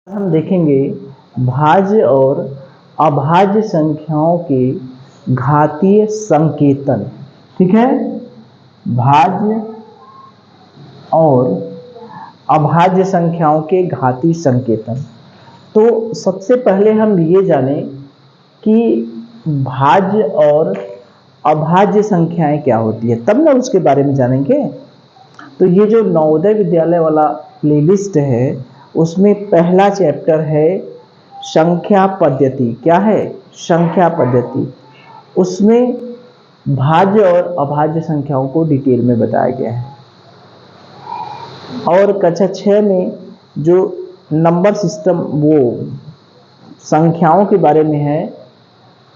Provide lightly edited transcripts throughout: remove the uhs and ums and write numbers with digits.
हम देखेंगे भाज्य और अभाज्य संख्याओं के घातीय संकेतन। ठीक है, भाज्य और अभाज्य संख्याओं के घातीय संकेतन। तो सबसे पहले हम ये जानें कि भाज्य और अभाज्य संख्याएं क्या होती है, तब ना उसके बारे में जानेंगे। तो ये जो नवोदय विद्यालय वाला प्लेलिस्ट है उसमें पहला चैप्टर है संख्या पद्धति। क्या है? संख्या पद्धति। उसमें भाज्य और अभाज्य संख्याओं को डिटेल में बताया गया है। और कक्षा 6 में जो नंबर सिस्टम वो संख्याओं के बारे में है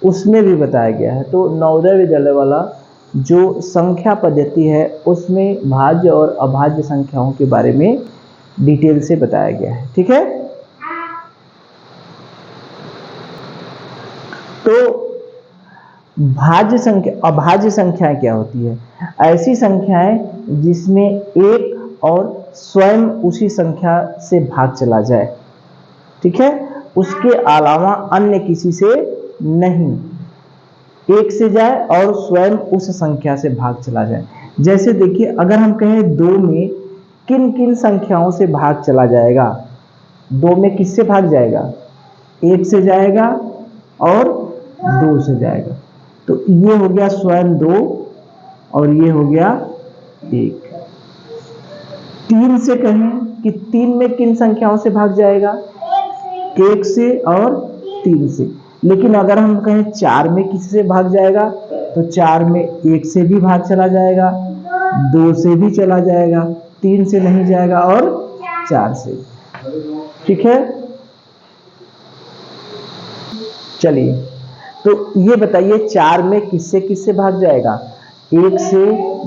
उसमें भी बताया गया है। तो नवोदय विद्यालय वाला जो संख्या पद्धति है उसमें भाज्य और अभाज्य संख्याओं के बारे में डिटेल से बताया गया है। ठीक है, तो भाज्य संख्या अभाज्य संख्याएं क्या होती है? ऐसी संख्याएं जिसमें एक और स्वयं उसी संख्या से भाग चला जाए। ठीक है, उसके अलावा अन्य किसी से नहीं, एक से जाए और स्वयं उस संख्या से भाग चला जाए। जैसे देखिए, अगर हम कहें 2 में किन किन संख्याओं से भाग चला जाएगा? 2 में किससे भाग जाएगा? 1 से जाएगा और 2 से जाएगा। तो ये हो गया स्वयं 2 और ये हो गया 1। 3 से कहें कि 3 में किन संख्याओं से भाग जाएगा? 1 से और 3 से। लेकिन अगर हम कहें 4 में किससे भाग जाएगा? तो 4 में 1 से भी भाग चला जाएगा, 2 से भी चला जाएगा, 3 से नहीं जाएगा और 4 से। ठीक है, चलिए तो ये बताइए 4 में किससे किससे भाग जाएगा? 1 से,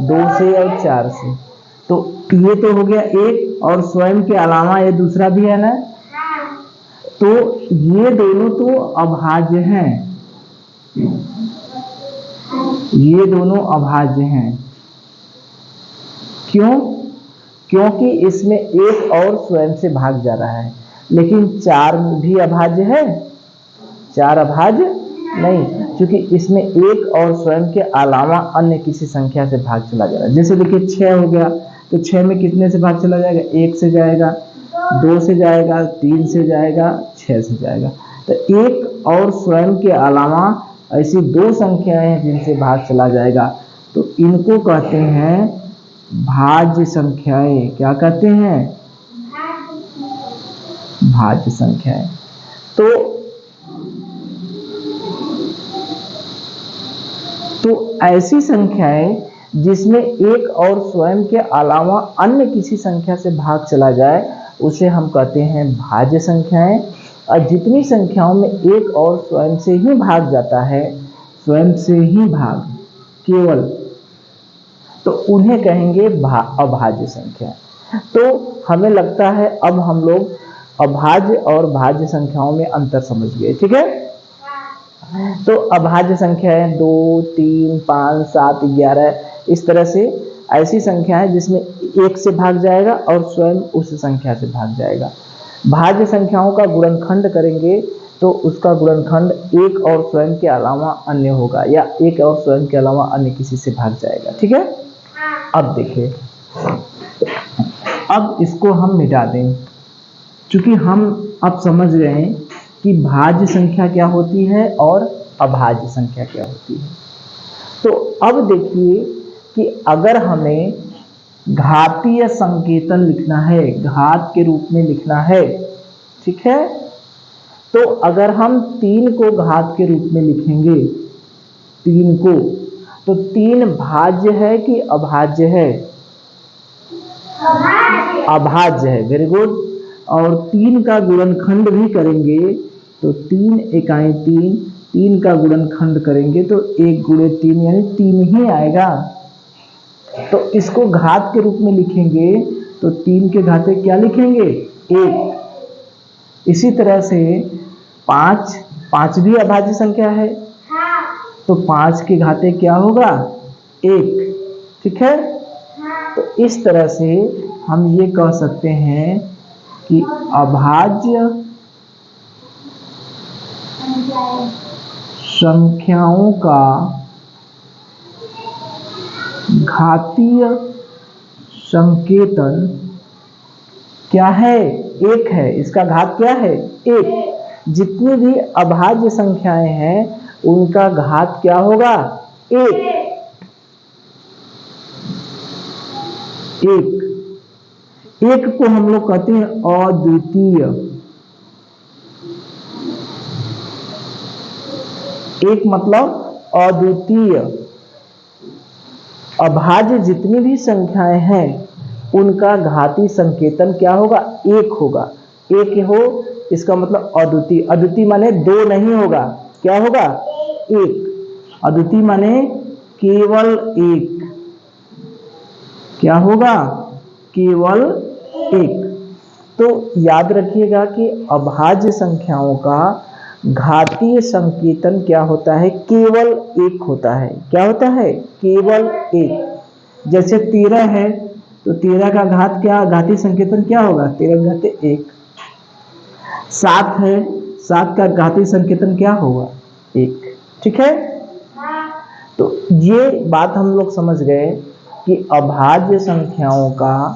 2 से और 4 से। तो ये तो हो गया 1 और स्वयं के अलावा ये दूसरा भी है ना। तो ये दोनों तो अभाज्य हैं, ये दोनों अभाज्य हैं। क्यों? क्योंकि इसमें एक और स्वयं से भाग जा रहा है। लेकिन 4 भी अभाज्य है? 4 अभाज्य नहीं, क्योंकि इसमें एक और स्वयं के अलावा अन्य किसी संख्या से भाग चला जा रहा है। जैसे देखिए 6 हो गया, तो 6 में कितने से भाग चला जाएगा? 1 से जाएगा, 2 से जाएगा, 3 से जाएगा, 6 से जाएगा। तो एक और स्वयं के अलावा ऐसी 2 संख्याएं हैं जिनसे भाग चला जाएगा, तो इनको कहते हैं भाज्य संख्याएं। क्या कहते हैं? भाज्य संख्याएं। तो ऐसी संख्याएं जिसमें एक और स्वयं के अलावा अन्य किसी संख्या से भाग चला जाए उसे हम कहते हैं भाज्य संख्याएं। और जितनी संख्याओं में एक और स्वयं से ही भाग जाता है, स्वयं से ही भाग केवल, तो उन्हें कहेंगे अभाज्य संख्या। तो हमें लगता है अब हम लोग अभाज्य और भाज्य संख्याओं में अंतर समझ गए। ठीक है, तो अभाज्य संख्या है 2, 3, 5, 7, 11, इस तरह से ऐसी संख्या है जिसमें एक से भाग जाएगा और स्वयं उस संख्या से भाग जाएगा। भाज्य संख्याओं का गुणनखंड करेंगे तो उसका गुणनखंड एक और स्वयं के अलावा अन्य होगा, या एक और स्वयं के अलावा अन्य किसी से भाग जाएगा। ठीक है, अब देखिए, अब इसको हम मिटा दें, क्योंकि हम अब समझ गए हैं कि भाज्य संख्या क्या होती है और अभाज्य संख्या क्या होती है। तो अब देखिए कि अगर हमें घातीय संकेतन लिखना है, घात के रूप में लिखना है, ठीक है, तो अगर हम 3 को घात के रूप में लिखेंगे, 3 को, तो 3 भाज्य है कि अभाज्य है? अभाज्य है। Very good. और 3 का गुणनखंड भी करेंगे तो 3 इकाई 3, 3 का गुणनखंड करेंगे तो 1 गुणे 3 यानी 3 ही आएगा। तो इसको घात के रूप में लिखेंगे तो 3 के घाते क्या लिखेंगे? 1। इसी तरह से 5 भी अभाज्य संख्या है, तो 5 के घाते क्या होगा? 1। ठीक है, तो इस तरह से हम ये कह सकते हैं कि अभाज्य संख्याओं का घातीय संकेतन क्या है? एक है। इसका घात क्या है? एक। जितनी भी अभाज्य संख्याएं हैं उनका घात क्या होगा? एक। एक को हम लोग कहते हैं अद्वितीय। एक मतलब अद्वितीय। अभाज्य जितनी भी संख्याएं हैं उनका घातीय संकेतन क्या होगा? एक होगा। एक हो इसका मतलब अद्वितीय। अद्वितीय माने दो नहीं होगा, क्या होगा? एक। अद्वितीय माने केवल एक। क्या होगा? केवल एक। तो याद रखिएगा कि अभाज्य संख्याओं का घातीय संकेतन क्या होता है? केवल एक होता है। क्या होता है? केवल एक। जैसे 13 है तो 13 का घात क्या, घातीय संकेतन क्या होगा? 13 घाते 1। 7 है, 7 का घातीय संकेतन क्या होगा? 1। ठीक है। तो ये बात हम लोग समझ गए कि अभाज्य संख्याओं का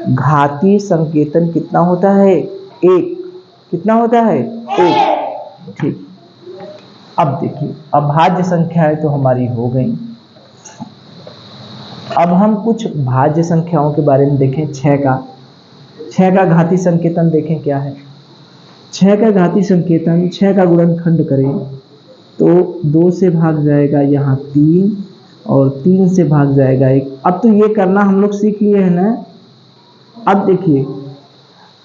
घातीय संकेतन कितना होता है? एक। कितना होता है? एक। ठीक। अब देखिए अभाज्य संख्याएं तो हमारी हो गई। अब हम कुछ भाज्य संख्याओं के बारे में देखें। 6 का घातीय संकेतन देखें क्या है। 6 का घातीय संकेतन, 6 का गुणनखंड करें तो 2 से भाग जाएगा यहाँ 3 और 3 से भाग जाएगा 1। अब तो ये करना हम लोग सीख लिए हैं ना। अब देखिए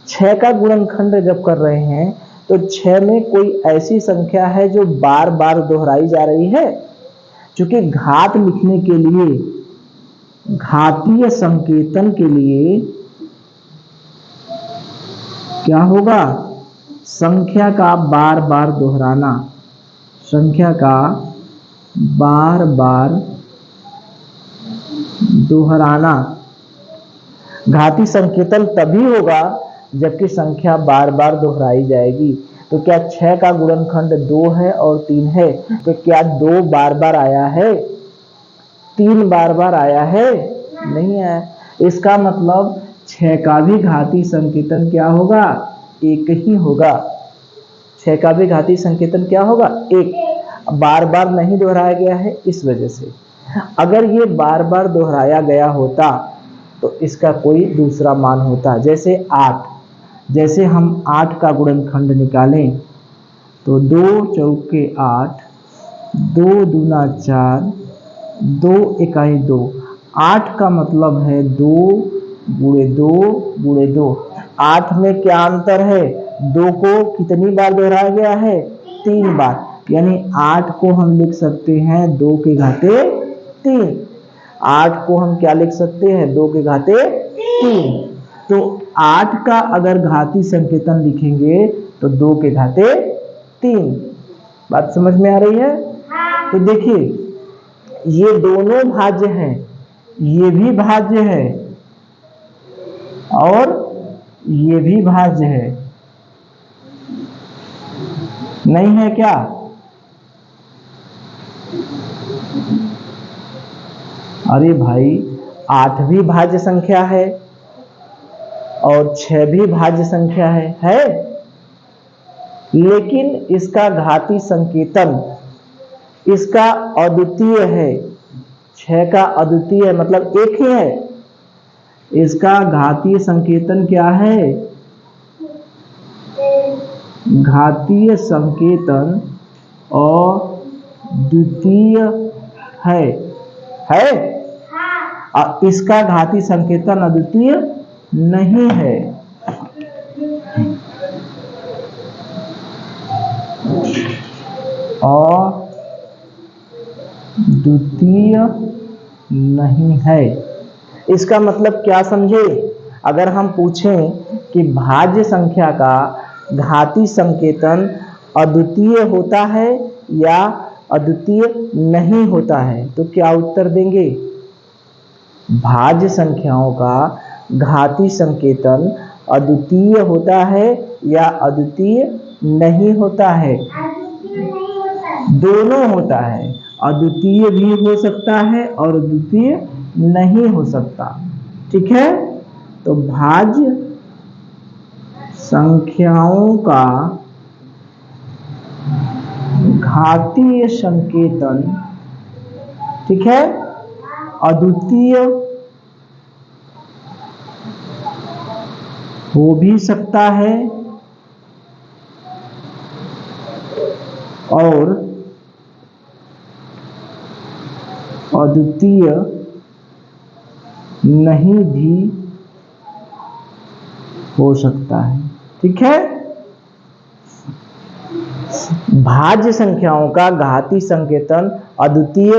6 का गुणनखंड जब कर रहे हैं तो 6 में कोई ऐसी संख्या है जो बार बार दोहराई जा रही है? क्योंकि घात लिखने के लिए, घातीय संकेतन के लिए क्या होगा? संख्या का बार बार दोहराना। संख्या का बार बार दोहराना। घातीय संकेतन तभी होगा जबकि संख्या बार बार दोहराई जाएगी। तो क्या 6 का गुणनखंड 2 है और 3 है तो क्या 2 बार बार आया है? 3 बार बार आया है? नहीं आया। इसका मतलब 6 का भी घातीय संकेतन क्या होगा? एक ही होगा। 6 का भी घातीय संकेतन क्या होगा? एक। बार बार नहीं दोहराया गया है इस वजह से। अगर ये बार बार दोहराया गया होता तो इसका कोई दूसरा मान होता। जैसे 8, जैसे हम 8 का गुणनखंड निकालें तो 2 चौके 8, 2 दूना 4, 2 इकाई 2। 8 का मतलब है 2 गुणे 2 गुणे 2। 8 में क्या अंतर है? 2 को कितनी बार दोहराया गया है? 3 बार। यानी 8 को हम लिख सकते हैं 2 के घाते 3। 8 को हम क्या लिख सकते हैं? 2 के घाते 3। तो 8 का अगर घातीय संकेतन लिखेंगे तो 2 के घाते 3। बात समझ में आ रही है? तो देखिए ये दोनों भाज्य हैं, ये भी भाज्य है और ये भी भाज्य है। नहीं है क्या? अरे भाई 8 भी भाज्य संख्या है और 6 भी भाज्य संख्या है? लेकिन इसका घातीय संकेतन इसका अद्वितीय है। 6 का अद्वितीय मतलब एक ही है। इसका घातीय संकेतन क्या है? घातीय संकेतन अद्वितीय है? और इसका घातीय संकेतन अद्वितीय नहीं है। अद्वितीय नहीं है। इसका मतलब क्या समझे? अगर हम पूछें कि भाज्य संख्या का घातीय संकेतन अद्वितीय होता है या अद्वितीय नहीं होता है तो क्या उत्तर देंगे? भाज्य संख्याओं का घातीय संकेतन अद्वितीय होता है या अद्वितीय नहीं होता है? दोनों होता है, अद्वितीय भी हो सकता है और अद्वितीय नहीं हो सकता। ठीक है, तो भाज्य संख्याओं का घातीय संकेतन, ठीक है, अद्वितीय हो भी सकता है और अद्वितीय नहीं भी हो सकता है। ठीक है, भाज्य संख्याओं का घातीय संकेतन अद्वितीय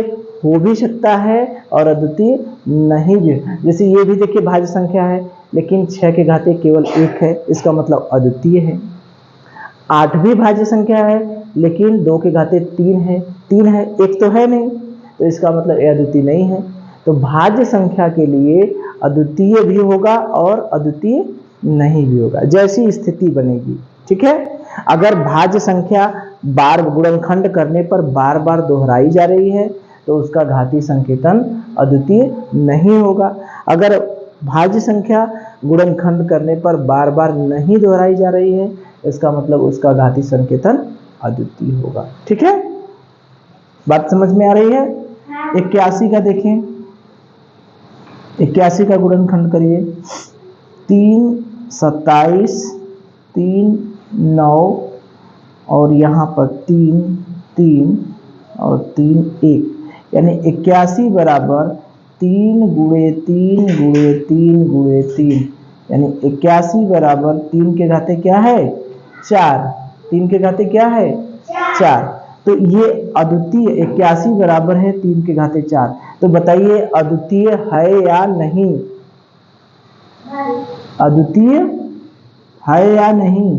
हो भी सकता है और अद्वितीय नहीं भी। जैसे ये भी देखिए भाज्य संख्या है, लेकिन 6 के घाते केवल 1 है, इसका मतलब अद्वितीय है। 8 भी भाज्य संख्या है, लेकिन 2 के घाते 3 है, 1 तो है नहीं, तो इसका मतलब यह अद्वितीय नहीं है। तो भाज्य संख्या के लिए अद्वितीय भी होगा और अद्वितीय नहीं भी होगा, जैसी स्थिति बनेगी। ठीक है, अगर भाज्य संख्या बार गुणनखंड करने पर बार बार दोहराई जा रही है तो उसका घातीय संकेतन अद्वितीय नहीं होगा। अगर भाज्य संख्या गुणनखंड करने पर बार बार नहीं दोहराई जा रही है, इसका मतलब उसका घातीय संकेतन अद्वितीय होगा। ठीक है, बात समझ में आ रही है? 81 का देखें, 81 का गुणनखंड करिए, 3 27 3 9 और यहाँ पर 3 3 और 3 1, यानी 81 बराबर 3 गुणे 3 गुणे 3 गुणे 3, यानी 81 बराबर 3 के घाते क्या है 4, 3 के घाते क्या है 4। तो ये अद्वितीय 81 बराबर है 3 के घाते 4। तो बताइए अद्वितीय है या नहीं? अद्वितीय है या नहीं?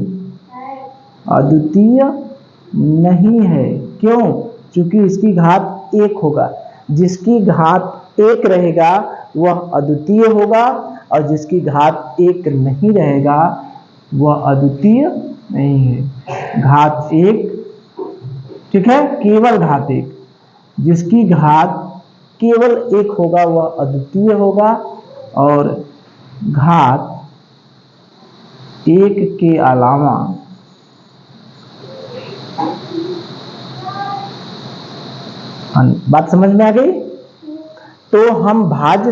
अद्वितीय नहीं है। क्यों? क्योंकि इसकी घात 1 होगा। जिसकी घात 1 रहेगा वह अद्वितीय होगा और जिसकी घात 1 नहीं रहेगा वह अद्वितीय नहीं है। घात 1, ठीक है, केवल घात 1, जिसकी घात केवल 1 होगा वह अद्वितीय होगा और घात 1 के अलावा बात समझ में आ गई? तो हम भाज्य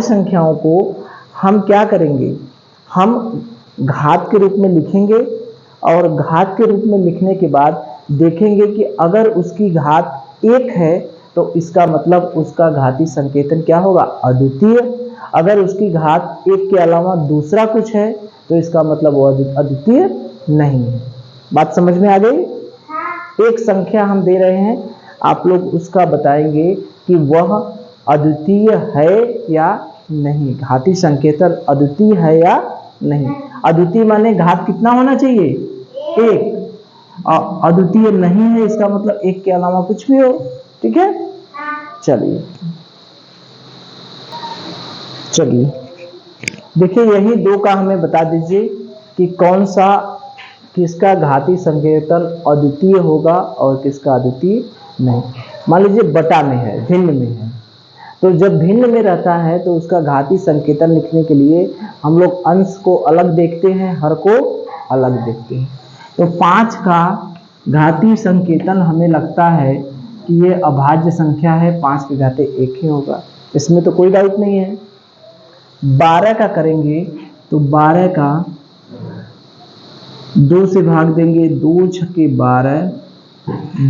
संख्याओं को हम क्या करेंगे, हम घात के रूप में लिखेंगे और घात के रूप में लिखने के बाद देखेंगे कि अगर उसकी घात 1 है तो इसका मतलब उसका घातीय संकेतन क्या होगा अद्वितीय। अगर उसकी घात 1 के अलावा दूसरा कुछ है तो इसका मतलब वो अद्वितीय नहीं है। बात समझ में आ गई? एक संख्या हम दे रहे हैं, आप लोग उसका बताएंगे कि वह अद्वितीय है या नहीं, घातीय संकेतन अद्वितीय है या नहीं। अद्वितीय माने घात कितना होना चाहिए 1, और अद्वितीय नहीं है इसका मतलब 1 के अलावा कुछ भी हो। ठीक है, चलिए देखिए यही 2 का हमें बता दीजिए कि कौन सा किसका घातीय संकेतन अद्वितीय होगा और किसका अद्वितीय नहीं। मान लीजिए बटा में है, भिन्न में है, तो जब भिन्न में रहता है तो उसका घातीय संकेतन लिखने के लिए हम लोग अंश को अलग देखते हैं, हर को अलग देखते हैं। तो 5 का घातीय संकेतन हमें लगता है कि ये अभाज्य संख्या है, 5 के घाते 1 ही होगा, इसमें तो कोई डाउट नहीं है। 12 का करेंगे तो 12 का 2 से भाग देंगे, 2 छक्के 12,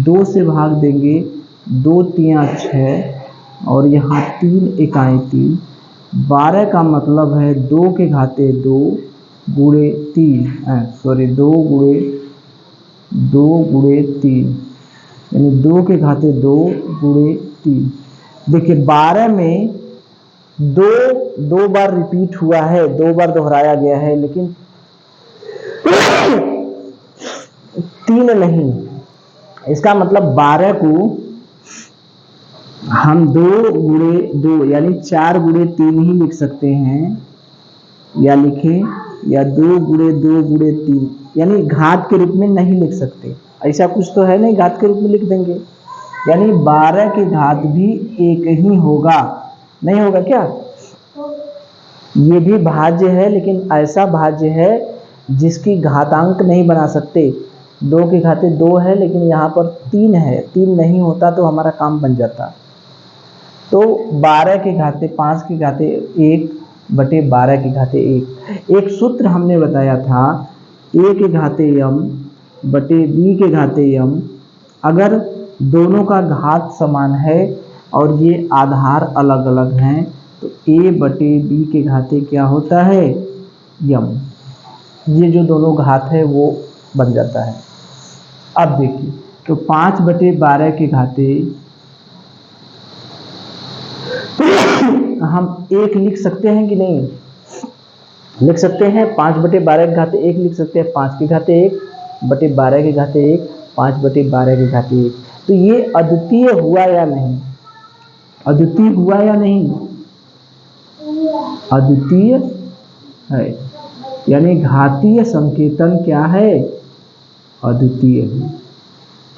2 से भाग देंगे 2 तिया 6 और यहाँ 3 इकाई 3। 12 का मतलब है 2 के घाते 2 गुणे 3, 2 गुणे 3, यानी 2 के घाते 2 गुणे 3। देखिए 12 में 2 बार रिपीट हुआ है, 2 बार दोहराया गया है, लेकिन 3 नहीं। इसका मतलब 12 को हम 2 गुणे 2 यानी 4 गुणे 3 ही लिख सकते हैं, या लिखें या 2 गुणे 2 गुणे 3, यानी घात के रूप में नहीं लिख सकते। ऐसा कुछ तो है नहीं, घात के रूप में लिख देंगे। यानी 12 की घात भी एक ही होगा, नहीं होगा क्या? ये भी भाज्य है, लेकिन ऐसा भाज्य है जिसकी घातांक नहीं बना सकते। 2 की घाते 2 है, लेकिन यहाँ पर 3 है, 3 नहीं होता तो हमारा काम बन जाता। तो 12 की घाते 5 की घाते 1 बटे 12 की घाते 1। एक सूत्र हमने बताया था, a के घाते m बटे b के घाते m। अगर दोनों का घात समान है और ये आधार अलग अलग हैं तो a बटे b के घाते क्या होता है? m। ये जो दोनों घात है वो बन जाता है। अब देखिए, तो 5 बटे 12 के घाते हम 1 लिख सकते हैं कि नहीं? लिख सकते हैं। 5 बटे 12 के घाते 1 लिख सकते हैं। 5 के घाते 1 बटे 12 के घाते 1, 5 बटे 12 के घाते 1। तो ये अद्वितीय हुआ या नहीं? अद्वितीय हुआ या नहीं? अद्वितीय है, यानी घातीय संकेतन क्या है? अद्वितीय है।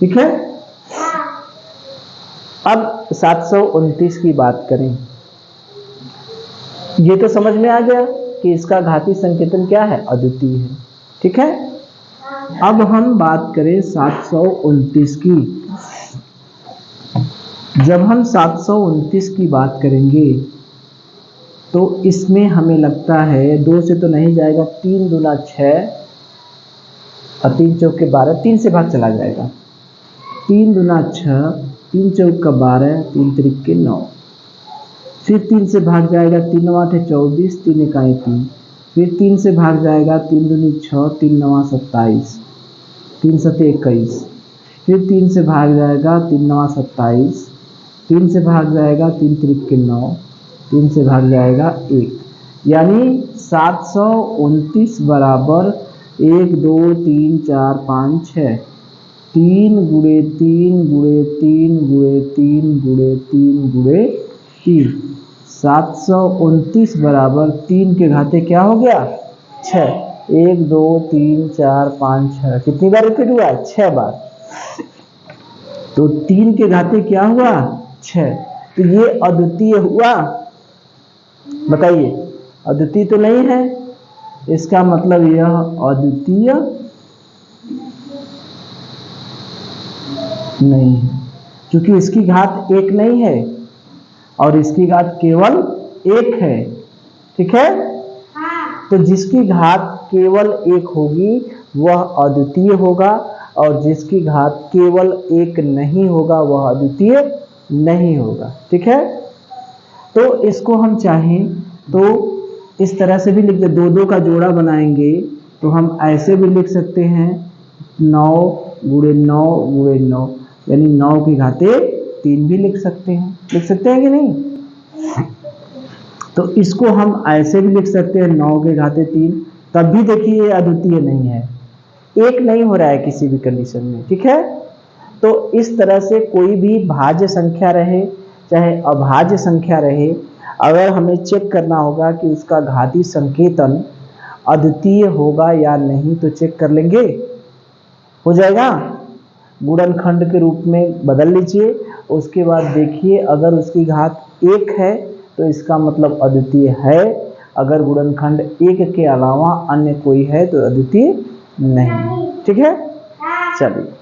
ठीक है। अब 729 की बात करें। ये तो समझ में आ गया कि इसका घातीय संकेतन क्या है? अद्वितीय है। ठीक है। अब हम बात करें 729 की। जब हम 729 की बात करेंगे तो इसमें हमें लगता है 2 से तो नहीं जाएगा, 3 दूना 6 और 3 चौके 12, 3 से भाग चला जाएगा। 3 दूना 6, 3 चौका 12, 3 त्रिके 9। फिर 3 से भाग जाएगा, 3 9 8 24, 3 इकाई 3। फिर 3 से भाग जाएगा, 3 दूनी 6, 3 9 27, 3 सते 21। फिर 3 से भाग जाएगा, 3 9 27, 3 से भाग जाएगा, 3 त्रिके 9, 3 से भाग जाएगा 1। यानी 729 बराबर 1 2 3 4 5 6, 3 गुणे 3 गुणे 3 गुणे 3 गुणे 3 गुणे 3। 729 बराबर 3 के घाते क्या हो गया? 6। 1 2 3 4 5 6, कितनी बार रिपीट हुआ? 6 बार। तो 3 के घाते क्या हुआ? 6। तो ये अद्वितीय हुआ? बताइए, अद्वितीय तो नहीं है। इसका मतलब यह अद्वितीय नहीं है, क्योंकि इसकी घात 1 नहीं है और इसकी घात केवल 1 है। ठीक है। तो जिसकी घात केवल 1 होगी वह अद्वितीय होगा, और जिसकी घात केवल 1 नहीं होगा वह अद्वितीय नहीं होगा। ठीक है। तो इसको हम चाहें तो इस तरह से भी लिख दे, 2 2 का जोड़ा बनाएंगे तो हम ऐसे भी लिख सकते हैं, 9 गुणे 9 गुणे 9, यानी 9 की घाते 3 भी लिख सकते हैं। लिख सकते हैं कि नहीं? तो इसको हम ऐसे भी लिख सकते हैं, 9 के घाते 3। तब भी देखिए ये अद्वितीय नहीं है, 1 नहीं हो रहा है किसी भी कंडीशन में। ठीक है। तो इस तरह से कोई भी भाज्य संख्या रहे चाहे अभाज्य संख्या रहे, अगर हमें चेक करना होगा कि उसका घातीय संकेतन अद्वितीय होगा या नहीं तो चेक कर लेंगे, हो जाएगा। गुणनखंड के रूप में बदल लीजिए, उसके बाद देखिए अगर उसकी घात 1 है तो इसका मतलब अद्वितीय है। अगर गुणनखंड 1 के अलावा अन्य कोई है तो अद्वितीय नहीं। ठीक है। चलिए।